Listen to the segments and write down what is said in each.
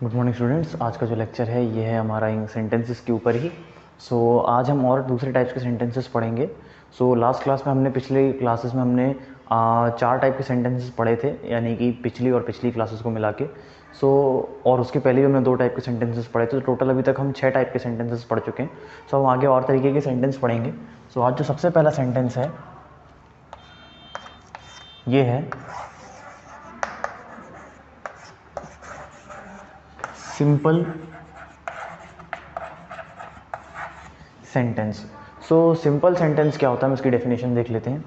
Good morning students. आज का जो लेक्चर है ये है हमारा इन सेंटेंसेस के ऊपर ही। आज हम और दूसरे टाइप्स के सेंटेंसेस पढ़ेंगे। लास्ट क्लास में हमने पिछले क्लासेस में हमने 4 टाइप के सेंटेंसेस पढ़े थे, यानी कि पिछली और पिछली क्लासेस को मिला के। और उसके पहले भी हमने 2 टाइप के सेंटेंसेस पढ़े थे, तो टोटल अभी तक हम 6 टाइप के सेंटेंसेस पढ़ चुके हैं। हम आगे और तरीके के सेंटेंस पढ़ेंगे। आज जो सबसे पहला सेंटेंस है ये है सिंपल सेंटेंस। सिंपल सेंटेंस क्या होता है, हम इसकी डेफिनेशन देख लेते हैं।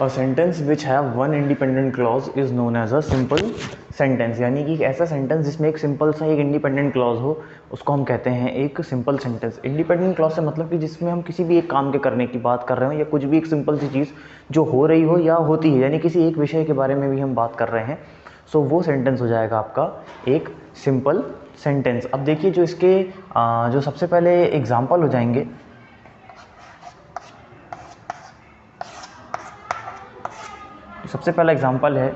A sentence which have one independent clause is known as a simple sentence। यानी कि ऐसा सेंटेंस जिसमें एक सिंपल सा एक इंडिपेंडेंट क्लॉज हो, उसको हम कहते हैं एक सिंपल सेंटेंस। इंडिपेंडेंट क्लॉज से मतलब कि जिसमें हम किसी भी एक काम के करने की बात कर रहे हो, या कुछ भी एक सिंपल सी चीज़ जो हो रही हो या होती है, यानी किसी एक विषय के बारे में भी हम बात कर रहे हैं, वो सेंटेंस हो जाएगा आपका एक सिंपल सेंटेंस। अब देखिए, जो इसके जो सबसे पहले एग्जाम्पल हो जाएंगे, सबसे पहला एग्जाम्पल है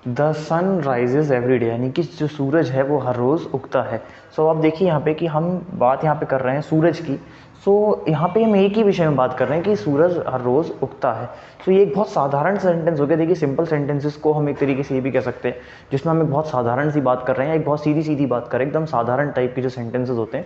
the sun rises every day, यानी कि जो सूरज है वो हर रोज़ उगता है। अब देखिए यहाँ पे कि हम बात यहाँ पे कर रहे हैं सूरज की। यहाँ पे हम एक ही विषय में बात कर रहे हैं कि सूरज हर रोज़ उगता है। ये एक बहुत साधारण सेंटेंस हो गया। देखिए, सिंपल सेंटेंसेस को हम एक तरीके से ये भी कह सकते हैं जिसमें हम एक बहुत साधारण सी बात कर रहे हैं, एक बहुत सीधी सीधी बात कर रहे हैं, एकदम साधारण टाइप के जो सेंटेंसेस होते हैं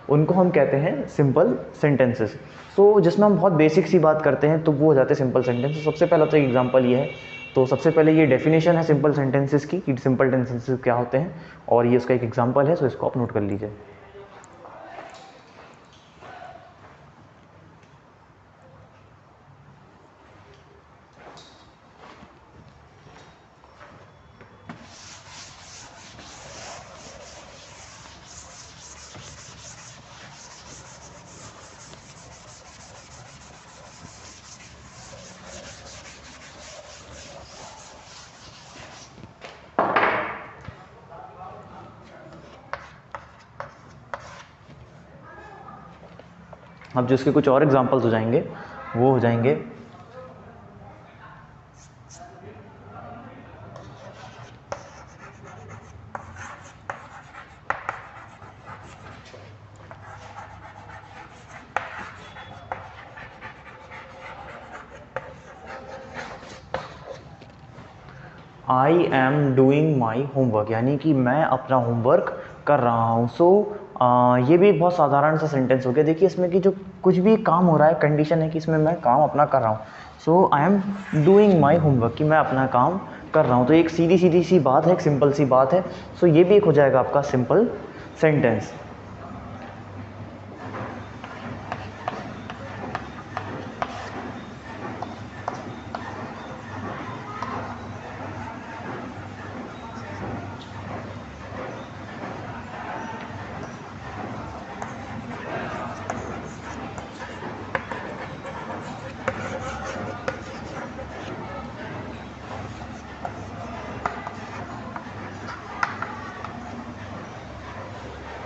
उनको हम कहते हैं सिंपल सेंटेंसेस। जिसमें हम बहुत बेसिक सी बात करते हैं तो वो हो जाते हैं सिंपल सेंटेंसेस। सबसे पहला तो एग्जाम्पल ये है। सबसे पहले ये डेफिनेशन है सिंपल सेंटेंसेस की कि सिंपल सेंटेंसेस क्या होते हैं, और ये उसका एक एग्जांपल है। इसको आप नोट कर लीजिए। अब जो इसके कुछ और एग्जांपल्स हो जाएंगे वो हो जाएंगे I am doing my homework, यानी कि मैं अपना होमवर्क कर रहा हूँ। ये भी एक बहुत साधारण सा सेंटेंस हो गया। देखिए, इसमें कि जो कुछ भी काम हो रहा है, कंडीशन है कि इसमें मैं काम अपना कर रहा हूँ। I am doing my homework, कि मैं अपना काम कर रहा हूँ। तो एक सीधी सीधी सी बात है, एक सिंपल सी बात है। ये भी एक हो जाएगा आपका सिंपल सेंटेंस।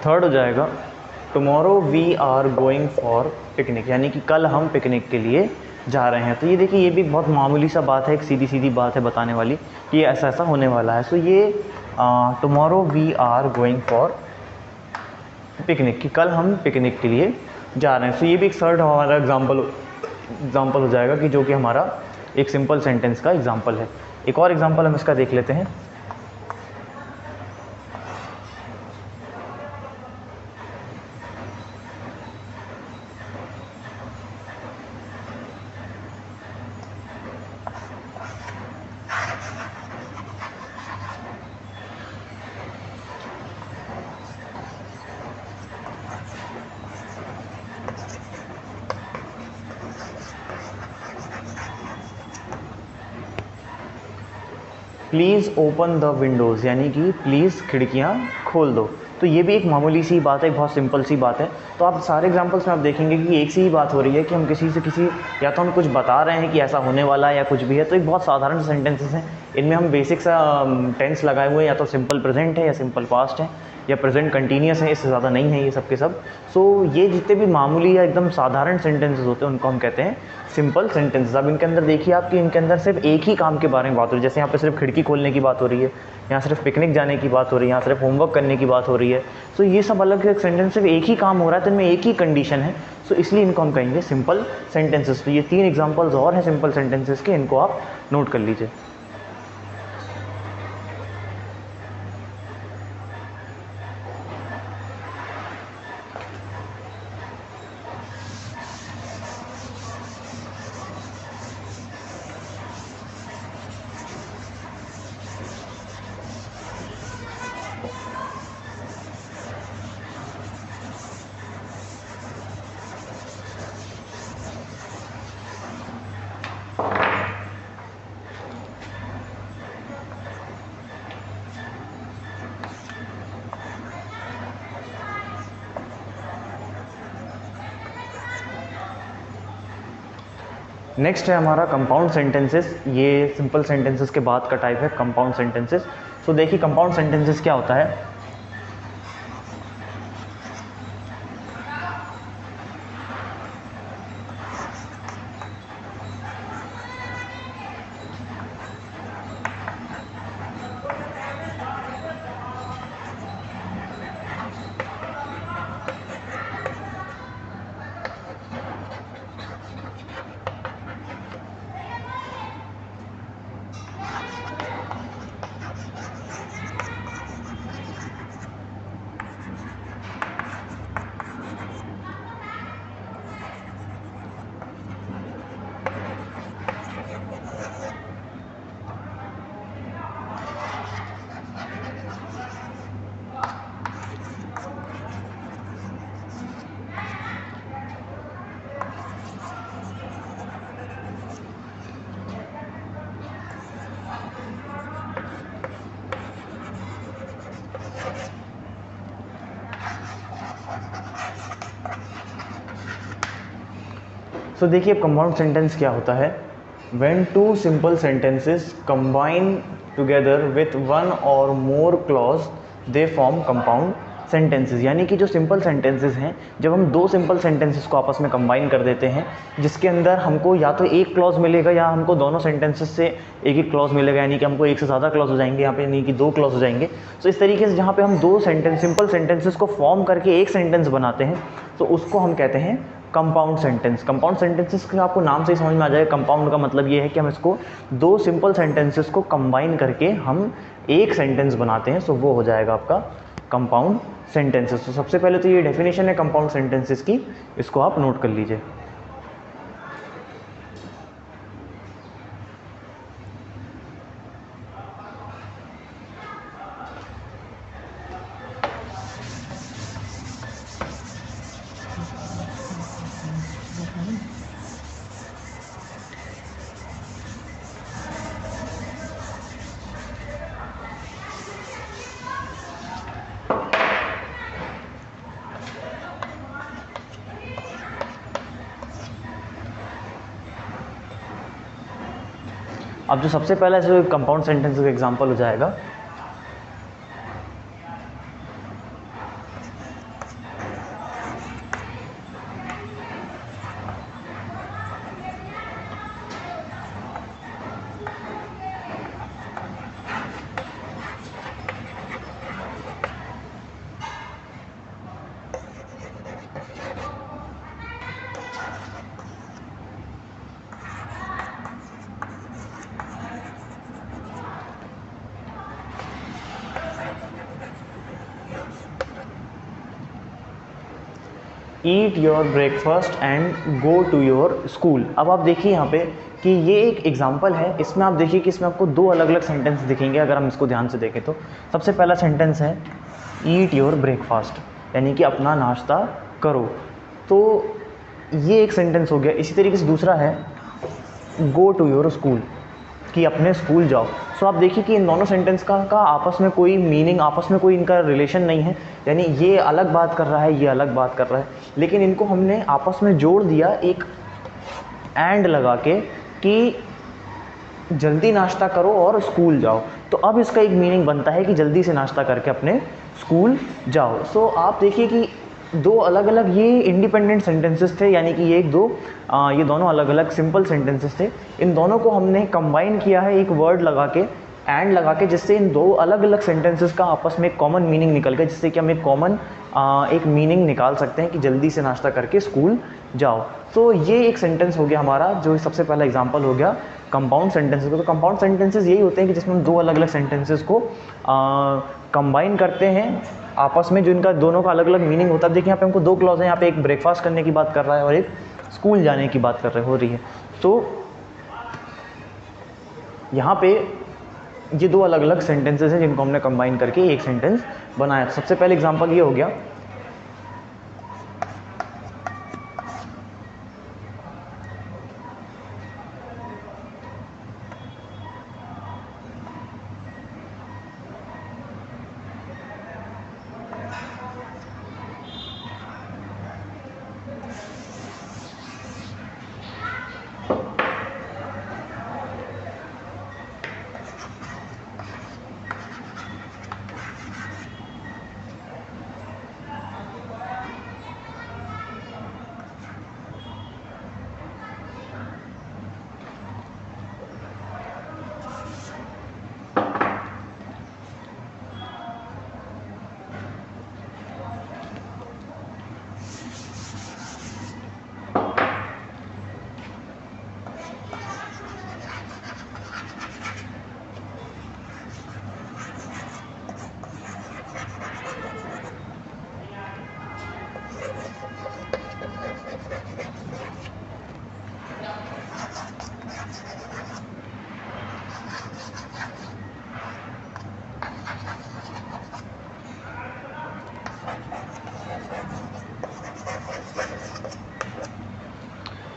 थर्ड हो जाएगा tomorrow we are going for picnic, यानी कि कल हम पिकनिक के लिए जा रहे हैं। तो ये देखिए, ये भी बहुत मामूली सा बात है, एक सीधी सीधी बात है बताने वाली कि ये ऐसा ऐसा होने वाला है। ये tomorrow we are going for picnic, कि कल हम पिकनिक के लिए जा रहे हैं। सो ये भी एक थर्ड हमारा एग्जाम्पल हो जाएगा कि जो कि हमारा एक सिंपल सेंटेंस का एग्जाम्पल है। एक और एग्जाम्पल हम इसका देख लेते हैं। प्लीज़ ओपन द विंडोज़, यानी कि प्लीज़ खिड़कियाँ खोल दो। तो ये भी एक मामूली सी बात है, बहुत सिंपल सी बात है। तो आप सारे एग्जांपल्स में आप देखेंगे कि एक सी ही बात हो रही है कि हम किसी से किसी, या तो हम कुछ बता रहे हैं कि ऐसा होने वाला है या कुछ भी है। तो एक बहुत साधारण सेंटेंसेस हैं, इनमें हम बेसिक सा टेंस लगाए हुए हैं, या तो सिंपल प्रेजेंट है या सिंपल पास्ट है या प्रेजेंट कंटिन्यूस है, इससे ज़्यादा नहीं है ये सब के सब। सो ये जितने भी मामूली या एकदम साधारण सेंटेंसेस होते हैं उनको हम कहते हैं सिंपल सेंटेंसेस। अब इनके अंदर देखिए आप कि इनके अंदर सिर्फ एक ही काम के बारे में बात हो रही है। जैसे यहाँ पे सिर्फ खिड़की खोलने की बात हो रही है, यहाँ सिर्फ पिकनिक जाने की बात हो रही है, यहाँ सिर्फ होमवर्क करने की बात हो रही है। सो ये सब अलग अलग सेंटेंस, सिर्फ एक ही काम हो रहा है तो इनमें एक ही कंडीशन है। सो इसलिए इनको हम कहेंगे सिंपल सेंटेंसेस। तो ये 3 एग्जाम्पल्स और हैं सिंपल सेंटेंसेस के, इनको आप नोट कर लीजिए। नेक्स्ट है हमारा कंपाउंड सेंटेंसेस। ये सिंपल सेंटेंसेस के बाद का टाइप है कंपाउंड सेंटेंसेस। सो देखिए कंपाउंड सेंटेंसेस क्या होता है। सो देखिए अब कंपाउंड सेंटेंस क्या होता है। When two simple sentences combine together with one or more clause they form compound sentences. यानी कि जो सिंपल सेंटेंसेस हैं, जब हम 2 सिंपल सेंटेंसेस को आपस में कंबाइन कर देते हैं, जिसके अंदर हमको या तो एक क्लॉज मिलेगा या हमको दोनों सेंटेंसेस से एक एक क्लॉज मिलेगा, यानी कि हमको एक से ज़्यादा क्लॉज हो जाएंगे यहाँ पे, यानी कि 2 क्लॉज हो जाएंगे। तो इस तरीके से जहाँ पे हम 2 सिंपल सेंटेंसेस को फॉर्म करके एक सेंटेंस बनाते हैं, तो उसको हम कहते हैं कंपाउंड सेंटेंस। कंपाउंड सेंटेंसेस का आपको नाम से ही समझ में आ जाएगा। कंपाउंड का मतलब ये है कि हम इसको 2 सिंपल सेंटेंसेस को कंबाइन करके हम एक सेंटेंस बनाते हैं। सो वो हो जाएगा आपका कंपाउंड सेंटेंसेस। तो सबसे पहले तो ये डेफिनेशन है कंपाउंड सेंटेंसेस की, इसको आप नोट कर लीजिए। अब जो सबसे पहला जो कंपाउंड सेंटेंस का एग्जांपल हो जाएगा, eat your breakfast and go to your school. अब आप देखिए यहाँ पे कि ये एक एग्जाम्पल है, इसमें आप देखिए कि इसमें आपको दो अलग अलग सेंटेंस दिखेंगे अगर हम इसको ध्यान से देखें तो। सबसे पहला सेंटेंस है ईट योर ब्रेकफास्ट, यानी कि अपना नाश्ता करो, तो ये एक सेंटेंस हो गया। इसी तरीके से दूसरा है गो टू योर स्कूल, कि अपने स्कूल जाओ। सो आप देखिए कि इन दोनों सेंटेंस का आपस में कोई मीनिंग, आपस में कोई इनका रिलेशन नहीं है, यानी ये अलग बात कर रहा है, ये अलग बात कर रहा है, लेकिन इनको हमने आपस में जोड़ दिया एक एंड लगा के कि जल्दी नाश्ता करो और स्कूल जाओ। तो अब इसका एक मीनिंग बनता है कि जल्दी से नाश्ता करके अपने स्कूल जाओ। सो आप देखिए कि दो अलग अलग ये इंडिपेंडेंट सेंटेंसेस थे, यानी कि ये दोनों अलग अलग सिंपल सेंटेंसेस थे। इन दोनों को हमने कंबाइन किया है एक वर्ड लगा के, एंड लगा के, जिससे इन दो अलग अलग सेंटेंसेस का आपस में एक कॉमन मीनिंग निकल गया, जिससे कि हम एक कॉमन एक मीनिंग निकाल सकते हैं कि जल्दी से नाश्ता करके स्कूल जाओ। तो ये एक सेंटेंस हो गया हमारा, जो सबसे पहला एग्जाम्पल हो गया कंपाउंड सेंटेंसेस को। तो कंपाउंड सेंटेंसेस यही होते हैं कि जिसमें हम दो अलग अलग सेंटेंसेस को कंबाइन करते हैं आपस में, जो इनका दोनों का अलग अलग मीनिंग होता है। देखिए यहाँ पे हमको दो क्लॉज हैं, यहाँ पे एक ब्रेकफास्ट करने की बात कर रहा है और एक स्कूल जाने की बात हो रही है। तो यहाँ पे ये दो अलग अलग सेंटेंसेस हैं जिनको हमने कंबाइन करके एक सेंटेंस बनाया। सबसे पहले एग्जांपल ये हो गया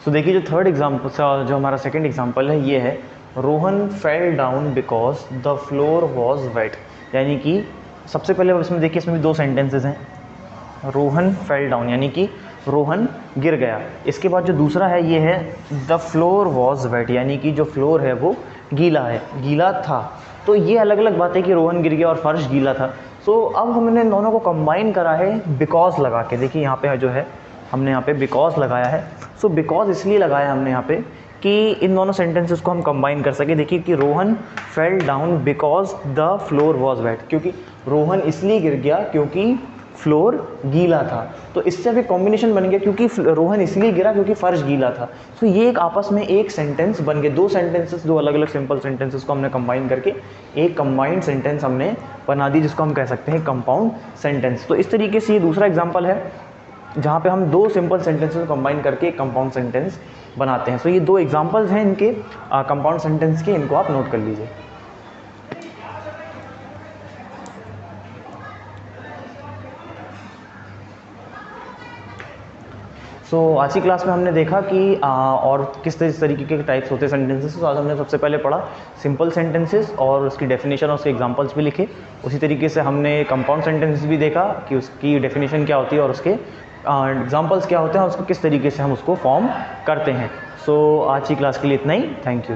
तो देखिए जो थर्ड एग्जाम्पल, जो हमारा सेकंड एग्जाम्पल है, ये है Rohan fell down because the floor was wet. यानी कि सबसे पहले इसमें देखिए, इसमें भी दो सेंटेंसेस हैं। रोहन फेल डाउन यानी कि रोहन गिर गया। इसके बाद जो दूसरा है ये है द फ्लोर वॉज वेट, यानी कि जो फ्लोर है वो गीला है, गीला था। तो ये अलग अलग बात है कि रोहन गिर गया और फर्श गीला था। सो अब हमने इन दोनों को कंबाइन करा है बिकॉज लगा के। देखिए यहाँ पे जो है हमने यहाँ पे बिकॉज लगाया है। सो बिकॉज इसलिए लगाया हमने यहाँ पे कि इन दोनों सेंटेंसेस को हम कंबाइन कर सके। देखिए कि Rohan fell down because the floor was wet, क्योंकि रोहन इसलिए गिर गया क्योंकि फ्लोर गीला था। तो इससे अभी कॉम्बिनेशन बन गया, क्योंकि रोहन इसलिए गिरा क्योंकि फर्श गीला था। तो ये एक आपस में एक सेंटेंस बन गए। दो सेंटेंसेस, दो अलग अलग सिंपल सेंटेंसेस को हमने कंबाइन करके एक कंबाइंड सेंटेंस हमने बना दी, जिसको हम कह सकते हैं कंपाउंड सेंटेंस। तो इस तरीके से ये दूसरा एग्जाम्पल है जहाँ पे हम दो सिंपल सेंटेंसेस को कंबाइन करके एक कंपाउंड सेंटेंस बनाते हैं। सो ये दो एग्जांपल्स हैं इनके कंपाउंड सेंटेंस के, इनको आप नोट कर लीजिए। सो आज की क्लास में हमने देखा कि और किस तरीके के टाइप्स होते हैं सेंटेंसेस। तो आज हमने सबसे पहले पढ़ा सिंपल सेंटेंसेस और उसकी डेफिनेशन और उसके एग्जांपल्स भी लिखे। उसी तरीके से हमने कंपाउंड सेंटेंसेस भी देखा कि उसकी डेफिनेशन क्या होती है और उसके एग्जांपल्स क्या होते हैं और उसको किस तरीके से हम उसको फॉर्म करते हैं। सो आज की क्लास के लिए इतना ही। Thank you.